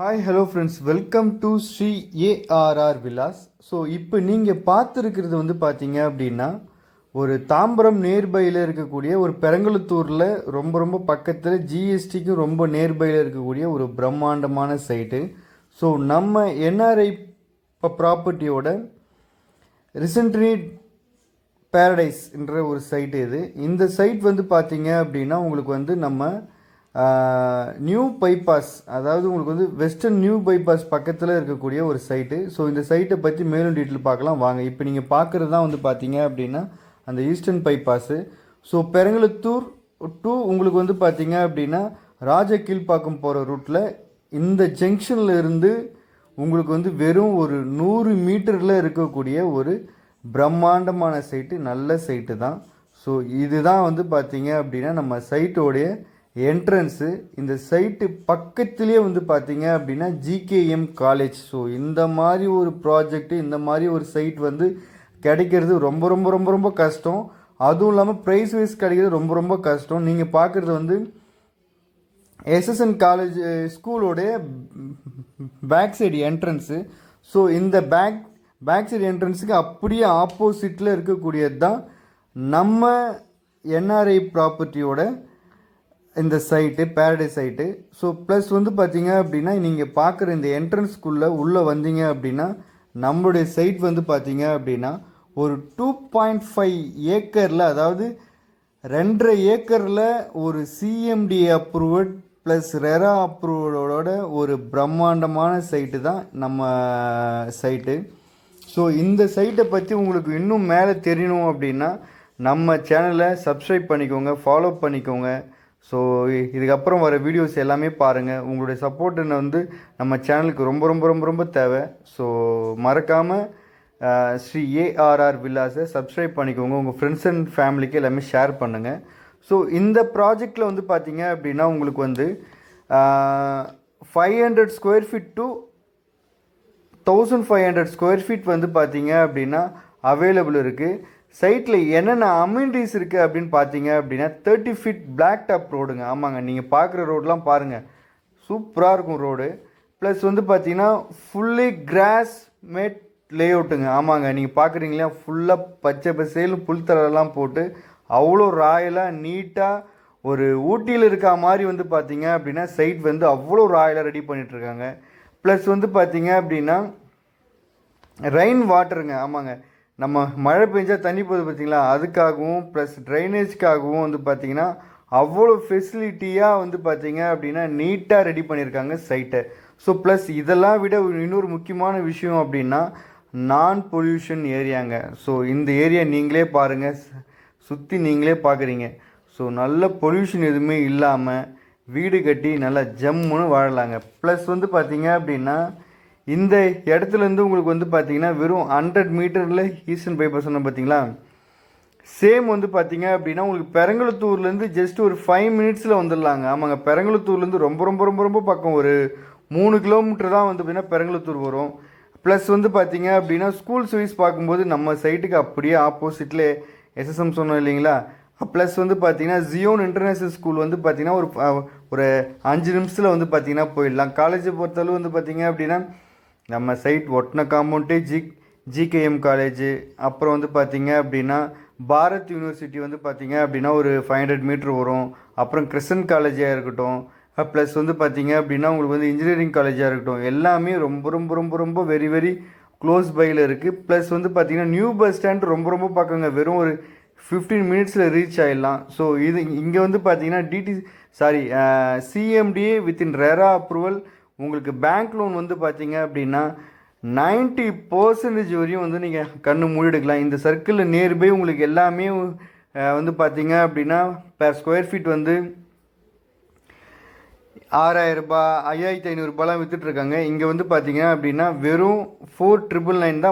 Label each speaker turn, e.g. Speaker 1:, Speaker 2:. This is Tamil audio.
Speaker 1: Hi hello friends, welcome to Shri ARR Vilas. So இப்போ நீங்கள் பார்த்துருக்கிறது பார்த்தீங்க அப்படின்னா ஒரு தாம்பரம் நேர்பையில் இருக்கக்கூடிய ஒரு பெரங்கலத்தூரில் ரொம்ப பக்கத்தில் ஜிஎஸ்டிக்கும் ரொம்ப நேர்பையில் இருக்கக்கூடிய ஒரு பிரம்மாண்டமான சைட்டு. ஸோ நம்ம என்ஆர்ஐ ப்ராப்பர்ட்டியோட ரிசன்ட்ரி பேரடைஸ் என்ற ஒரு சைட்டு இது. இந்த சைட் பார்த்தீங்க அப்படின்னா உங்களுக்கு நம்ம நியூ பைபாஸ், அதாவது உங்களுக்கு வெஸ்டர்ன் நியூ பைபாஸ் பக்கத்தில் இருக்கக்கூடிய ஒரு சைட்டு. ஸோ இந்த சைட்டை பற்றி மேலும் டீட்டெயில் பார்க்கலாம் வாங்க. இப்போ நீங்கள் பார்க்குறது தான் பார்த்தீங்க அப்படின்னா அந்த eastern bypass. So Perungalathur to உங்களுக்கு பார்த்தீங்க அப்படின்னா ராஜகீழ்ப்பாக்கம் போகிற ரூட்டில் இந்த ஜங்ஷனில் இருந்து உங்களுக்கு வெறும் ஒரு 100 மீட்டரில் இருக்கக்கூடிய ஒரு பிரம்மாண்டமான சைட்டு, நல்ல சைட்டு தான். ஸோ இதுதான் பார்த்தீங்க அப்படின்னா நம்ம சைட்டோடைய என்ட்ரன்ஸு. இந்த சைட்டு பக்கத்துலேயே பார்த்தீங்க அப்படின்னா ஜிகேஎம் காலேஜ். ஸோ இந்த மாதிரி ஒரு ப்ராஜெக்ட், இந்த மாதிரி ஒரு சைட் கிடைக்கிறது ரொம்ப கஷ்டம். அதுவும் இல்லாமல் ப்ரைஸ் வைஸ் கிடைக்கிறது ரொம்ப கஷ்டம். நீங்கள் பார்க்குறது எஸ்எஸ்என் காலேஜ் ஸ்கூலோடைய பேக் சைடு என்ட்ரன்ஸு. ஸோ இந்த பேக் சைடு என்ட்ரன்ஸுக்கு அப்படியே ஆப்போசிட்டில் இருக்கக்கூடியது தான் நம்ம என்ஆர்ஐ ப்ராப்பர்ட்டியோட இந்த site, paradise site. So plus பார்த்தீங்க அப்படின்னா நீங்கள் பார்க்குற இந்த என்ட்ரன்ஸ்குள்ளே உள்ளே வந்தீங்க அப்படின்னா நம்மளுடைய சைட் பார்த்தீங்க அப்படின்னா ஒரு 2.5 ஏக்கரில், அதாவது 2.5 ஏக்கரில் ஒரு சிஎம்டி அப்ரூவட் ப்ளஸ் ரெரா அப்ரூவலோட ஒரு பிரம்மாண்டமான சைட்டு தான் நம்ம சைட்டு. ஸோ இந்த சைட்டை பற்றி உங்களுக்கு இன்னும் மேலே தெரியணும் அப்படின்னா நம்ம சேனலை சப்ஸ்கிரைப் பண்ணிக்கோங்க, ஃபாலோ பண்ணிக்கோங்க. ஸோ இதுக்கப்புறம் வர வீடியோஸ் எல்லாமே பாருங்கள். உங்களுடைய சப்போர்ட் நம்ம சேனலுக்கு ரொம்ப தேவை. ஸோ மறக்காமல் ஸ்ரீ ஏஆர்ஆர் வில்லாஸை சப்ஸ்கிரைப் பண்ணிக்கோங்க. உங்கள் ஃப்ரெண்ட்ஸ் அண்ட் ஃபேமிலிக்கு எல்லாமே ஷேர் பண்ணுங்கள். ஸோ இந்த ப்ராஜெக்டில் பார்த்தீங்க அப்படின்னா உங்களுக்கு 500 square feet to 1500 square feet பார்த்தீங்க அப்படின்னா அவைலபிள் இருக்குது. சைட்டில் என்னென்ன அம்யூனிட்டிஸ் இருக்குது அப்படின்னு பார்த்தீங்க அப்படின்னா 30 ஃபீட் பிளாக் டாப் ரோடுங்க. ஆமாங்க, நீங்கள் பார்க்குற ரோடெலாம் பாருங்கள், சூப்பராக இருக்கும் ரோடு. ப்ளஸ் பார்த்தீங்கன்னா ஃபுல்லி கிராஸ் மேட் லே அவுட்டுங்க. ஆமாங்க, நீங்கள் பார்க்குறீங்களா, ஃபுல்லாக பச்சை பசேலும் புல்தரெல்லாம் போட்டு அவ்வளோ ராயலாக நீட்டாக ஒரு ஊட்டியில் இருக்கா மாதிரி பார்த்தீங்க அப்படின்னா சைட் அவ்வளோ ராயலாக ரெடி பண்ணிகிட்ருக்காங்க. ப்ளஸ் பார்த்தீங்க அப்படின்னா ரெயின் வாட்டருங்க. ஆமாங்க, நம்ம மழை பெஞ்சால் தண்ணி போகுது பார்த்தீங்களா, அதுக்காகவும் ப்ளஸ் ட்ரைனேஜ்க்காகவும் பார்த்தீங்கன்னா அவ்வளோ ஃபெசிலிட்டியாக பார்த்தீங்க அப்படின்னா நீட்டாக ரெடி பண்ணியிருக்காங்க சைட்டை. ஸோ ப்ளஸ் இதெல்லாம் விட இன்னொரு முக்கியமான விஷயம் அப்படின்னா நான் பொல்யூஷன் ஏரியாங்க. ஸோ இந்த ஏரியா நீங்களே பாருங்கள், சுற்றி நீங்களே பார்க்குறீங்க. ஸோ நல்ல பொல்யூஷன் எதுவுமே இல்லாமல் வீடு கட்டி நல்லா ஜம்முன்னு வாழலாங்க. ப்ளஸ் பார்த்தீங்க அப்படின்னா இந்த இடத்துலேருந்து உங்களுக்கு பார்த்தீங்கன்னா வெறும் 100 மீட்டரில் ஈஸ்டர்ன் பைபாஸ் சொன்ன பார்த்தீங்களா, சேம் பார்த்தீங்க அப்படின்னா உங்களுக்கு பெரங்கலத்தூர்லேருந்து ஜஸ்ட் ஒரு 5 மினிட்ஸில் வந்துடலாங்க. ஆமாங்க, பெரங்கலத்தூர்லேருந்து ரொம்ப பக்கம், ஒரு 3 கிலோமீட்டர் தான் பார்த்தீங்கன்னா பெரங்கலத்தூர் வரும். ப்ளஸ் பார்த்தீங்க அப்படின்னா ஸ்கூல் சர்வீஸ் பார்க்கும்போது நம்ம சைட்டுக்கு அப்படியே ஆப்போசிட்டில் எஸ்எஸ்எம் சொன்னோம் இல்லைங்களா. ப்ளஸ் பார்த்தீங்கன்னா ஜியோன் இன்டர்நேஷ்னல் ஸ்கூல் பார்த்தீங்கன்னா ஒரு 5 நிமிஷத்தில் பார்த்தீங்கன்னா போயிடலாம். காலேஜை பொறுத்தளவு பார்த்தீங்க அப்படின்னா நம்ம சைட் ஒட்டின காம்பவுண்டே ஜிகேஎம் காலேஜு, அப்புறம் பார்த்தீங்க அப்படின்னா பாரத் யூனிவர்சிட்டி பார்த்தீங்க அப்படின்னா ஒரு 500 மீட்டர் வரும். அப்புறம் கிறிஸ்டன் காலேஜாக இருக்கட்டும், ப்ளஸ் பார்த்தீங்க அப்படின்னா உங்களுக்கு இன்ஜினியரிங் காலேஜாக இருக்கட்டும், எல்லாமே ரொம்ப வெரி க்ளோஸ் பையில் இருக்குது. ப்ளஸ் பார்த்தீங்கன்னா நியூ பஸ் ஸ்டாண்ட் ரொம்ப பக்கங்க, வெறும் ஒரு 15 மினிட்ஸில் ரீச் ஆகிடலாம். ஸோ இது இங்கே பார்த்தீங்கன்னா சிஎம்டிஏ வித்தின் ரெரா அப்ரூவல். உங்களுக்கு பேங்க் லோன் பார்த்தீங்க அப்படின்னா 90% வரையும் நீங்கள் கண்ணு மூடிடுக்கலாம். இந்த சர்க்கிளில் நியர்பை உங்களுக்கு எல்லாமே பார்த்தீங்க அப்படின்னா பெர் ஸ்கொயர் ஃபீட் 6000 ரூபாய் 5500 ரூபாய்லாம் விற்றுட்ருக்காங்க. இங்கே பார்த்தீங்க அப்படின்னா வெறும் 4999 தான்